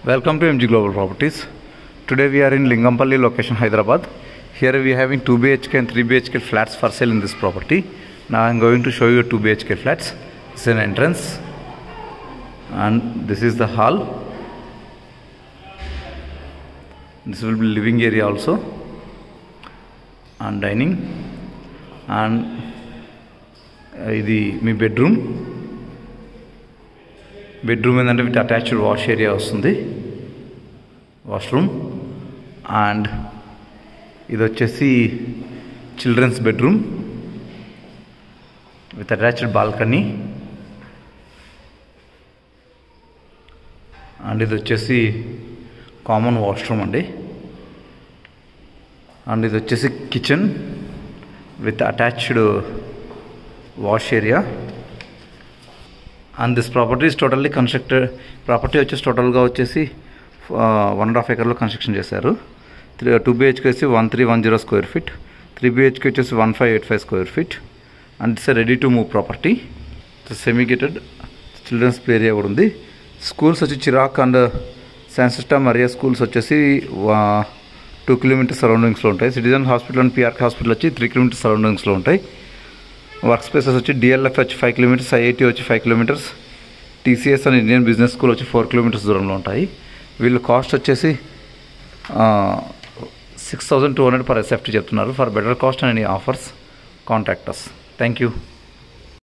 Welcome to MG Global Properties. Today we are in Lingampalli location, Hyderabad. Here we are having 2 BHK and 3 BHK flats for sale in this property. Now I am going to show you 2 BHK flats. This is an entrance and this is the hall. This will be living area also and dining, and ఇది మీ bedroom ఏంటంటే with attached wash area వస్తుంది, washroom. And ఇది వచ్చేసి children's bedroom with attached balcony. And ఇది వచ్చేసి common washroom అండి. And ఇది వచ్చేసి kitchen with attached wash area. And this property is totally constructed. Property వచ్చేసి టోటల్గా వచ్చేసి 1.5 acres కన్స్ట్రక్షన్ చేశారు. 2 BHK వచ్చి 1310 square feet, 3 BHK వచ్చేసి 1585 square feet. And it's ready to move property. Semi gated children's play area కూడా ఉంది. Schools వచ్చి Chirec and Sancta Maria schools వచ్చేసి 2 kilometers సరౌండింగ్స్లో ఉంటాయి. Citizen hospital and PRK hospital వచ్చి 3 kilometers సరౌండింగ్స్లో ఉంటాయి. వర్క్ స్పేసెస్ వచ్చి డిఎల్ఎఫ్ వచ్చి 5 kilometers, ఐఐటి వచ్చి 5 kilometers, TCS and Indian business school వచ్చి 4 kilometers దూరంలో ఉంటాయి. వీళ్ళు కాస్ట్ వచ్చేసి 6200 per SFT చెప్తున్నారు. For better cost and any offers contact us. Thank you.